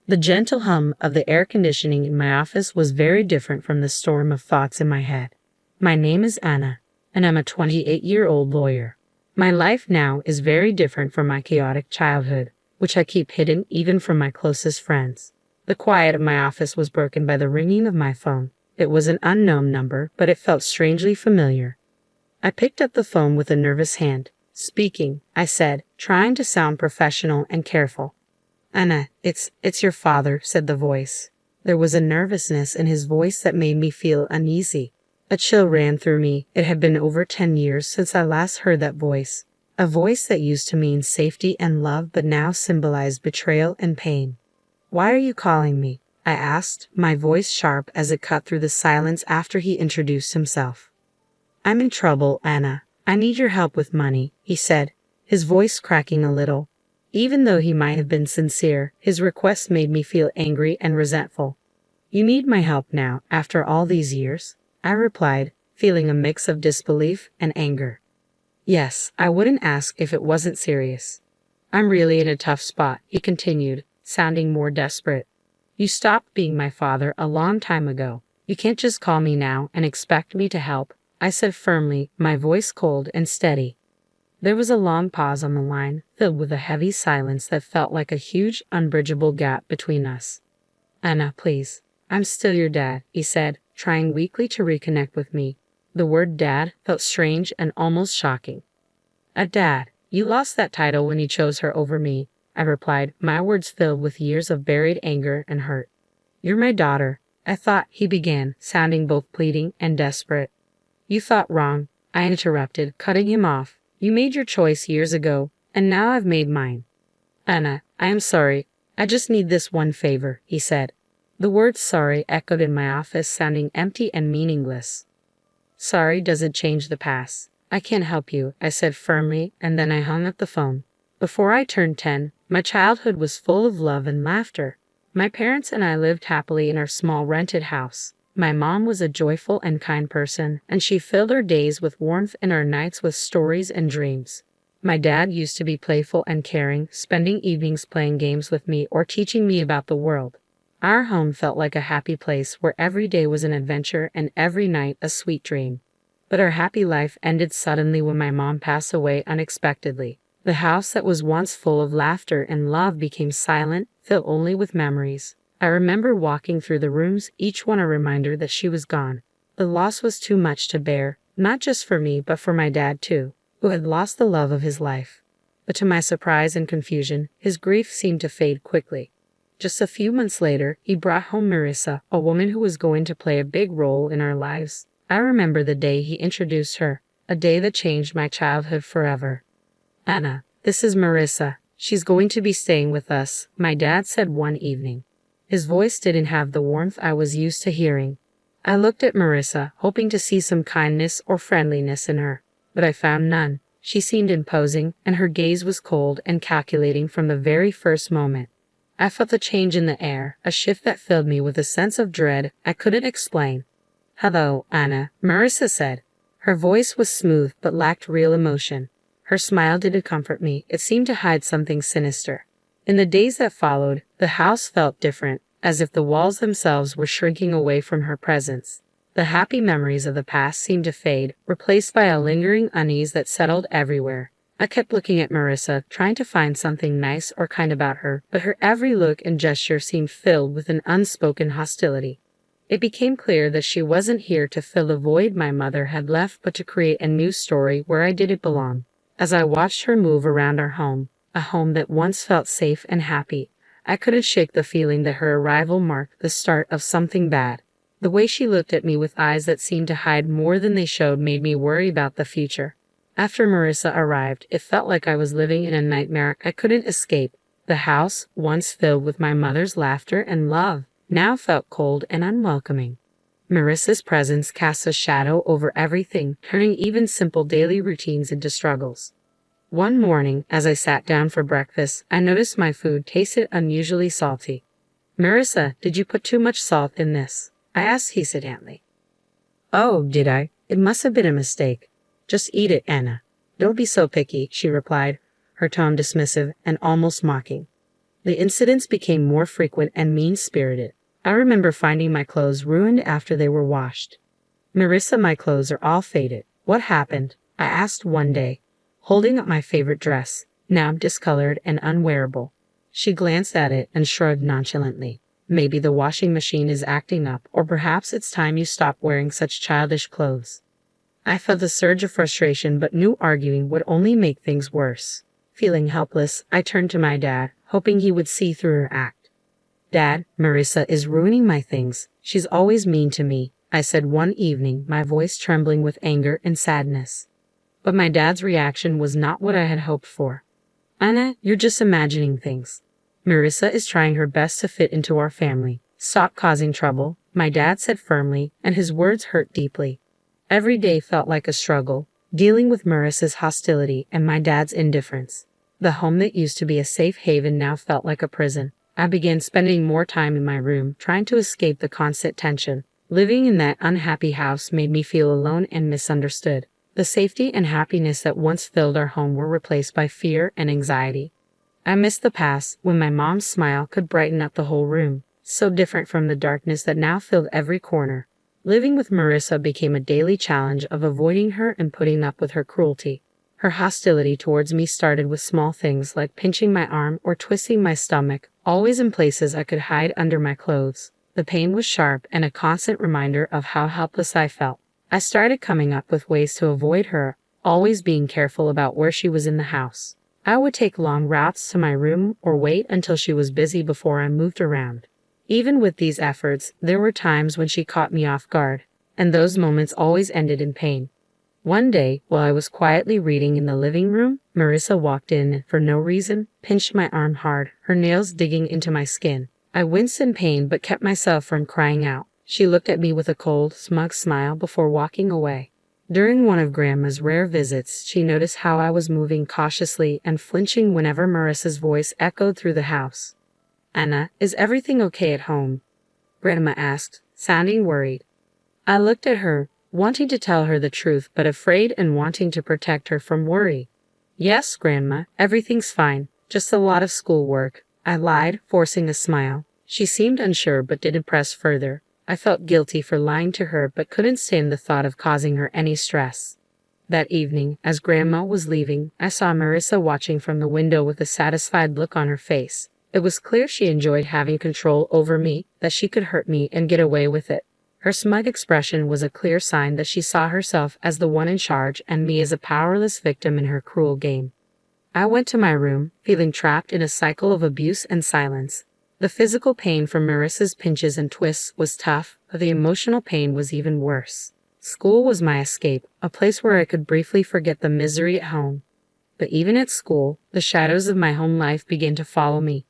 The gentle hum of the air conditioning in my office was very different from the storm of thoughts in my head. My name is Anna, and I'm a 28-year-old lawyer. My life now is very different from my chaotic childhood, which I keep hidden even from my closest friends. The quiet of my office was broken by the ringing of my phone. It was an unknown number, but it felt strangely familiar. I picked up the phone with a nervous hand. "Speaking," I said, trying to sound professional and careful. "Anna, it's your father," said the voice. There was a nervousness in his voice that made me feel uneasy. A chill ran through me. It had been over 10 years since I last heard that voice. A voice that used to mean safety and love but now symbolized betrayal and pain. "Why are you calling me?" I asked, my voice sharp as it cut through the silence after he introduced himself. "I'm in trouble, Anna. I need your help with money," he said, his voice cracking a little. Even though he might have been sincere, his request made me feel angry and resentful. "You need my help now, after all these years?" I replied, feeling a mix of disbelief and anger. "Yes, I wouldn't ask if it wasn't serious." "I'm really in a tough spot," he continued, sounding more desperate. "You stopped being my father a long time ago. You can't just call me now and expect me to help," I said firmly, my voice cold and steady. There was a long pause on the line, filled with a heavy silence that felt like a huge, unbridgeable gap between us. "Anna, please. I'm still your dad," he said, trying weakly to reconnect with me. The word dad felt strange and almost shocking. "A dad? You lost that title when you chose her over me," I replied, my words filled with years of buried anger and hurt. "You're my daughter. I thought," he began, sounding both pleading and desperate. "You thought wrong," I interrupted, cutting him off. "You made your choice years ago, and now I've made mine." "Anna, I am sorry. I just need this one favor," he said. The word sorry echoed in my office, sounding empty and meaningless. "Sorry doesn't change the past. I can't help you," I said firmly, and then I hung up the phone. Before I turned 10, my childhood was full of love and laughter. My parents and I lived happily in our small rented house. My mom was a joyful and kind person, and she filled our days with warmth and our nights with stories and dreams. My dad used to be playful and caring, spending evenings playing games with me or teaching me about the world. Our home felt like a happy place where every day was an adventure and every night a sweet dream. But our happy life ended suddenly when my mom passed away unexpectedly. The house that was once full of laughter and love became silent, filled only with memories. I remember walking through the rooms, each one a reminder that she was gone. The loss was too much to bear, not just for me but for my dad too, who had lost the love of his life. But to my surprise and confusion, his grief seemed to fade quickly. Just a few months later, he brought home Marissa, a woman who was going to play a big role in our lives. I remember the day he introduced her, a day that changed my childhood forever. "Anna, this is Marissa. She's going to be staying with us," my dad said one evening. His voice didn't have the warmth I was used to hearing. I looked at Marissa, hoping to see some kindness or friendliness in her, but I found none. She seemed imposing, and her gaze was cold and calculating from the very first moment. I felt a change in the air, a shift that filled me with a sense of dread I couldn't explain. "Hello, Anna," Marissa said. Her voice was smooth but lacked real emotion. Her smile didn't comfort me, it seemed to hide something sinister. In the days that followed, the house felt different, as if the walls themselves were shrinking away from her presence. The happy memories of the past seemed to fade, replaced by a lingering unease that settled everywhere. I kept looking at Marissa, trying to find something nice or kind about her, but her every look and gesture seemed filled with an unspoken hostility. It became clear that she wasn't here to fill the void my mother had left, but to create a new story where I didn't belong. As I watched her move around our home, a home that once felt safe and happy, I couldn't shake the feeling that her arrival marked the start of something bad. The way she looked at me with eyes that seemed to hide more than they showed made me worry about the future. After Marissa arrived, it felt like I was living in a nightmare I couldn't escape. The house, once filled with my mother's laughter and love, now felt cold and unwelcoming. Marissa's presence cast a shadow over everything, turning even simple daily routines into struggles. One morning, as I sat down for breakfast, I noticed my food tasted unusually salty. "Marissa, did you put too much salt in this?" I asked hesitantly. "Oh, did I? It must have been a mistake. Just eat it, Anna. Don't be so picky," she replied, her tone dismissive and almost mocking. The incidents became more frequent and mean-spirited. I remember finding my clothes ruined after they were washed. "Marissa, my clothes are all faded. What happened?" I asked one day, holding up my favorite dress, now discolored and unwearable. She glanced at it and shrugged nonchalantly. "Maybe the washing machine is acting up, or perhaps it's time you stop wearing such childish clothes." I felt a surge of frustration but knew arguing would only make things worse. Feeling helpless, I turned to my dad, hoping he would see through her act. "Dad, Marissa is ruining my things. She's always mean to me," I said one evening, my voice trembling with anger and sadness. But my dad's reaction was not what I had hoped for. "Anna, you're just imagining things. Marissa is trying her best to fit into our family. Stop causing trouble," my dad said firmly, and his words hurt deeply. Every day felt like a struggle, dealing with Marissa's hostility and my dad's indifference. The home that used to be a safe haven now felt like a prison. I began spending more time in my room, trying to escape the constant tension. Living in that unhappy house made me feel alone and misunderstood. The safety and happiness that once filled our home were replaced by fear and anxiety. I missed the past when my mom's smile could brighten up the whole room, so different from the darkness that now filled every corner. Living with Marissa became a daily challenge of avoiding her and putting up with her cruelty. Her hostility towards me started with small things like pinching my arm or twisting my stomach, always in places I could hide under my clothes. The pain was sharp and a constant reminder of how helpless I felt. I started coming up with ways to avoid her, always being careful about where she was in the house. I would take long routes to my room or wait until she was busy before I moved around. Even with these efforts, there were times when she caught me off guard, and those moments always ended in pain. One day, while I was quietly reading in the living room, Marissa walked in and, for no reason, pinched my arm hard, her nails digging into my skin. I winced in pain but kept myself from crying out. She looked at me with a cold, smug smile before walking away. During one of Grandma's rare visits, she noticed how I was moving cautiously and flinching whenever Marissa's voice echoed through the house. "Anna, is everything okay at home?" Grandma asked, sounding worried. I looked at her, wanting to tell her the truth but afraid and wanting to protect her from worry. "Yes, Grandma, everything's fine, just a lot of schoolwork," I lied, forcing a smile. She seemed unsure but didn't press further. I felt guilty for lying to her but couldn't stand the thought of causing her any stress. That evening, as Grandma was leaving, I saw Marissa watching from the window with a satisfied look on her face. It was clear she enjoyed having control over me, that she could hurt me and get away with it. Her smug expression was a clear sign that she saw herself as the one in charge and me as a powerless victim in her cruel game. I went to my room, feeling trapped in a cycle of abuse and silence. The physical pain from Marissa's pinches and twists was tough, but the emotional pain was even worse. School was my escape, a place where I could briefly forget the misery at home. But even at school, the shadows of my home life began to follow me.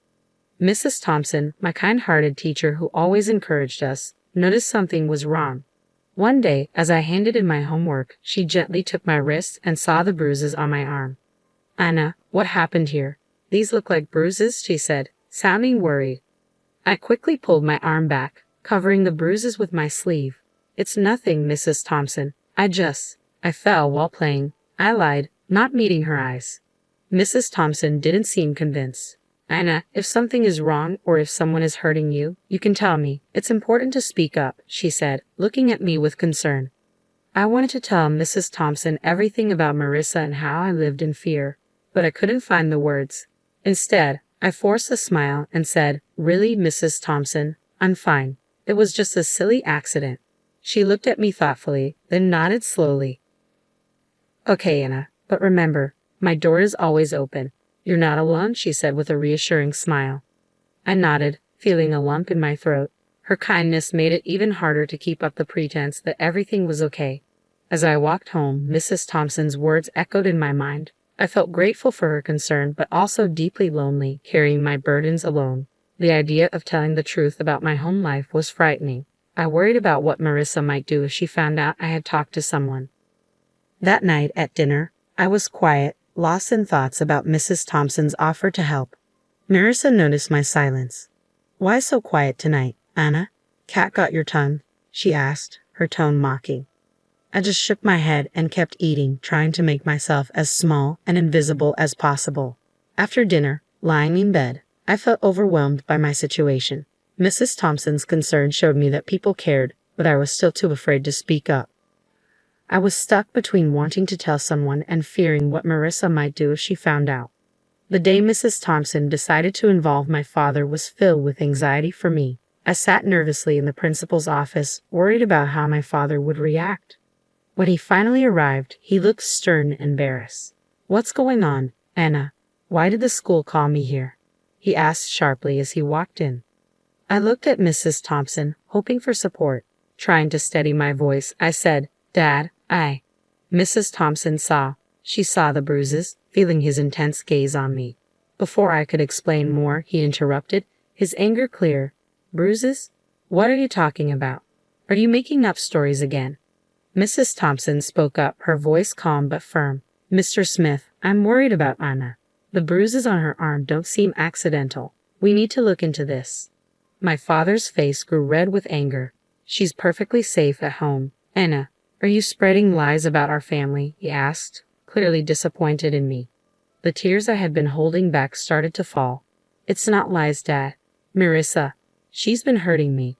Mrs. Thompson, my kind-hearted teacher who always encouraged us, noticed something was wrong. One day, as I handed in my homework, she gently took my wrist and saw the bruises on my arm. "Anna, what happened here?" "These look like bruises," she said, sounding worried. I quickly pulled my arm back, covering the bruises with my sleeve. "It's nothing, Mrs. Thompson. I fell while playing," I lied, not meeting her eyes. Mrs. Thompson didn't seem convinced. "Anna, if something is wrong or if someone is hurting you, you can tell me. It's important to speak up," she said, looking at me with concern. I wanted to tell Mrs. Thompson everything about Marissa and how I lived in fear, but I couldn't find the words. Instead, I forced a smile and said, "Really, Mrs. Thompson, I'm fine. It was just a silly accident." She looked at me thoughtfully, then nodded slowly. "Okay, Anna, but remember, my door is always open. You're not alone," she said with a reassuring smile. I nodded, feeling a lump in my throat. Her kindness made it even harder to keep up the pretense that everything was okay. As I walked home, Mrs. Thompson's words echoed in my mind. I felt grateful for her concern, but also deeply lonely, carrying my burdens alone. The idea of telling the truth about my home life was frightening. I worried about what Marissa might do if she found out I had talked to someone. That night at dinner, I was quiet, lost in thoughts about Mrs. Thompson's offer to help. Marissa noticed my silence. "Why so quiet tonight, Anna? Cat got your tongue?" she asked, her tone mocking. I just shook my head and kept eating, trying to make myself as small and invisible as possible. After dinner, lying in bed, I felt overwhelmed by my situation. Mrs. Thompson's concern showed me that people cared, but I was still too afraid to speak up. I was stuck between wanting to tell someone and fearing what Marissa might do if she found out. The day Mrs. Thompson decided to involve my father was filled with anxiety for me. I sat nervously in the principal's office, worried about how my father would react. When he finally arrived, he looked stern and embarrassed. "What's going on, Anna? Why did the school call me here?" he asked sharply as he walked in. I looked at Mrs. Thompson, hoping for support. Trying to steady my voice, I said, "Dad, Mrs. Thompson saw. She saw the bruises, feeling his intense gaze on me. Before I could explain more, he interrupted, his anger clear. "Bruises? What are you talking about? Are you making up stories again?" Mrs. Thompson spoke up, her voice calm but firm. "Mr. Smith, I'm worried about Anna. The bruises on her arm don't seem accidental. We need to look into this." My father's face grew red with anger. "She's perfectly safe at home. Anna, are you spreading lies about our family?" he asked, clearly disappointed in me. The tears I had been holding back started to fall. "It's not lies, Dad. Marissa, she's been hurting me."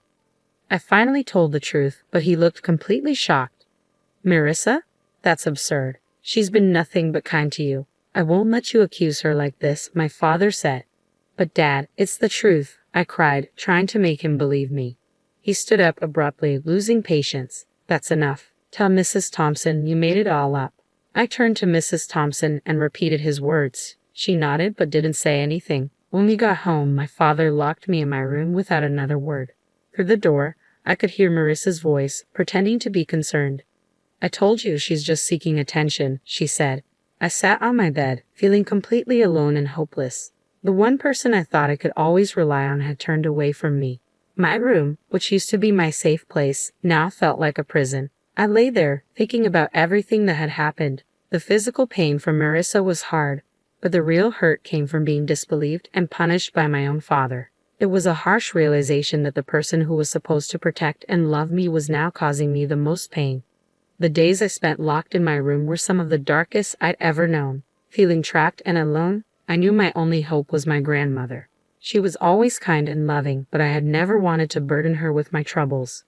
I finally told the truth, but he looked completely shocked. "Marissa? That's absurd. She's been nothing but kind to you. I won't let you accuse her like this," my father said. "But Dad, it's the truth," I cried, trying to make him believe me. He stood up abruptly, losing patience. "That's enough. Tell Mrs. Thompson you made it all up." I turned to Mrs. Thompson and repeated his words. She nodded but didn't say anything. When we got home, my father locked me in my room without another word. Through the door, I could hear Marissa's voice, pretending to be concerned. "I told you she's just seeking attention," she said. I sat on my bed, feeling completely alone and hopeless. The one person I thought I could always rely on had turned away from me. My room, which used to be my safe place, now felt like a prison. I lay there, thinking about everything that had happened. The physical pain from Marissa was hard, but the real hurt came from being disbelieved and punished by my own father. It was a harsh realization that the person who was supposed to protect and love me was now causing me the most pain. The days I spent locked in my room were some of the darkest I'd ever known. Feeling trapped and alone, I knew my only hope was my grandmother. She was always kind and loving, but I had never wanted to burden her with my troubles.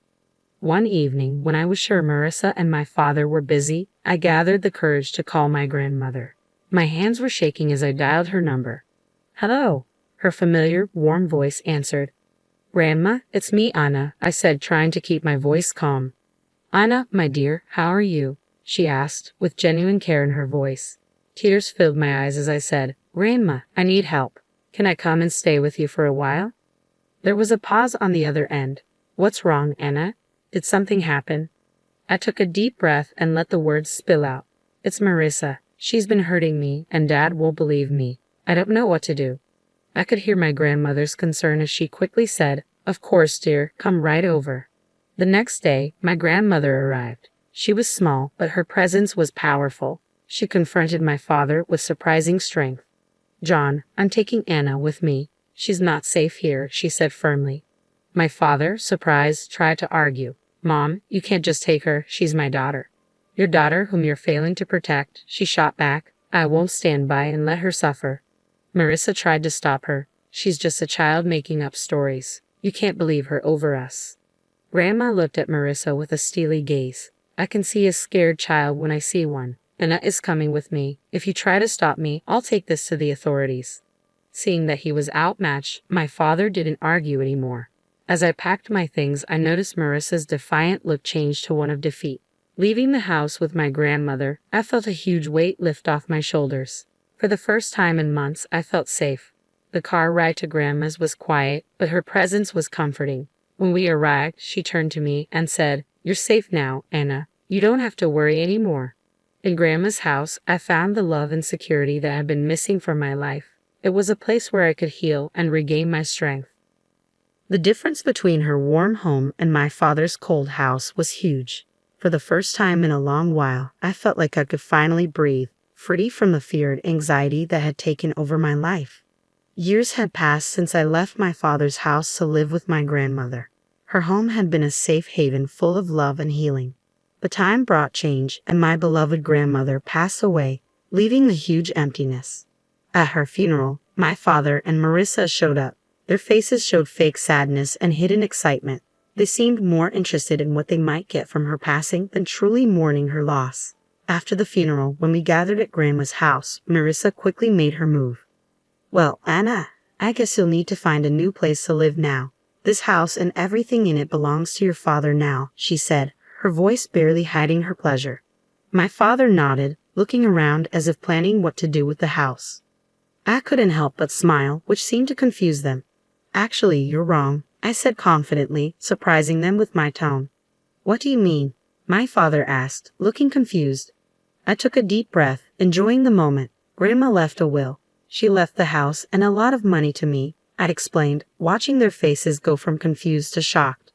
One evening, when I was sure Marissa and my father were busy, I gathered the courage to call my grandmother. My hands were shaking as I dialed her number. "Hello," her familiar, warm voice answered. "Grandma, it's me, Anna," I said, trying to keep my voice calm. "Anna, my dear, how are you?" she asked, with genuine care in her voice. Tears filled my eyes as I said, "Grandma, I need help. Can I come and stay with you for a while?" There was a pause on the other end. "What's wrong, Anna? Did something happen?" I took a deep breath and let the words spill out. "It's Marissa. She's been hurting me, and Dad won't believe me. I don't know what to do." I could hear my grandmother's concern as she quickly said, "Of course, dear, come right over." The next day, my grandmother arrived. She was small, but her presence was powerful. She confronted my father with surprising strength. "John, I'm taking Anna with me. She's not safe here," she said firmly. My father, surprised, tried to argue. "Mom, you can't just take her. She's my daughter." "Your daughter whom you're failing to protect," she shot back. "I won't stand by and let her suffer." Marissa tried to stop her. "She's just a child making up stories. You can't believe her over us." Grandma looked at Marissa with a steely gaze. "I can see a scared child when I see one. Anna is coming with me. If you try to stop me, I'll take this to the authorities." Seeing that he was outmatched, my father didn't argue anymore. As I packed my things, I noticed Marissa's defiant look change to one of defeat. Leaving the house with my grandmother, I felt a huge weight lift off my shoulders. For the first time in months, I felt safe. The car ride to Grandma's was quiet, but her presence was comforting. When we arrived, she turned to me and said, "You're safe now, Anna. You don't have to worry anymore." In Grandma's house, I found the love and security that had been missing from my life. It was a place where I could heal and regain my strength. The difference between her warm home and my father's cold house was huge. For the first time in a long while, I felt like I could finally breathe, free from the fear and anxiety that had taken over my life. Years had passed since I left my father's house to live with my grandmother. Her home had been a safe haven full of love and healing. But time brought change, and my beloved grandmother passed away, leaving a huge emptiness. At her funeral, My father and Marissa showed up. Their faces showed fake sadness and hidden excitement. They seemed more interested in what they might get from her passing than truly mourning her loss. After the funeral, when we gathered at Grandma's house, Marissa quickly made her move. "Well, Anna, I guess you'll need to find a new place to live now. This house and everything in it belongs to your father now," she said, her voice barely hiding her pleasure. My father nodded, looking around as if planning what to do with the house. I couldn't help but smile, which seemed to confuse them. "Actually, you're wrong," I said confidently, surprising them with my tone. "What do you mean?" my father asked, looking confused. I took a deep breath, enjoying the moment. "Grandma left a will. She left the house and a lot of money to me," I explained, watching their faces go from confused to shocked.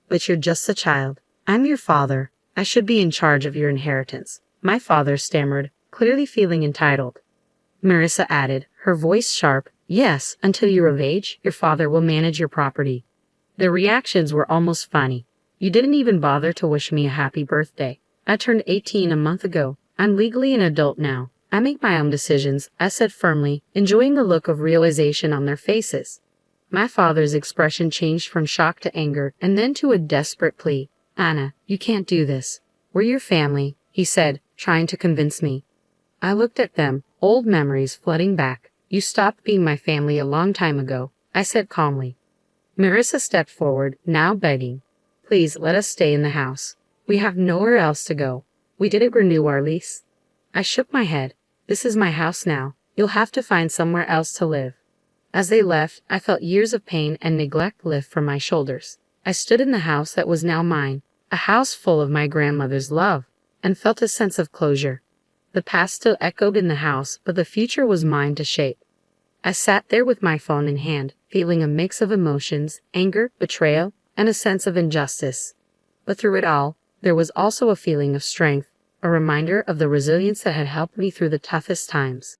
"But you're just a child. I'm your father. I should be in charge of your inheritance," my father stammered, clearly feeling entitled. Marissa added, her voice sharp, "Yes, until you're of age, your father will manage your property." Their reactions were almost funny. "You didn't even bother to wish me a happy birthday. I turned 18 a month ago. I'm legally an adult now. I make my own decisions," I said firmly, enjoying the look of realization on their faces. My father's expression changed from shock to anger and then to a desperate plea. "Anna, you can't do this. We're your family," he said, trying to convince me. I looked at them, old memories flooding back. "You stopped being my family a long time ago," I said calmly. Marissa stepped forward, now begging. "Please let us stay in the house. We have nowhere else to go. We didn't renew our lease." I shook my head. "This is my house now. You'll have to find somewhere else to live." As they left, I felt years of pain and neglect lift from my shoulders. I stood in the house that was now mine, a house full of my grandmother's love, and felt a sense of closure. The past still echoed in the house, but the future was mine to shape. I sat there with my phone in hand, feeling a mix of emotions, anger, betrayal, and a sense of injustice. But through it all, there was also a feeling of strength, a reminder of the resilience that had helped me through the toughest times.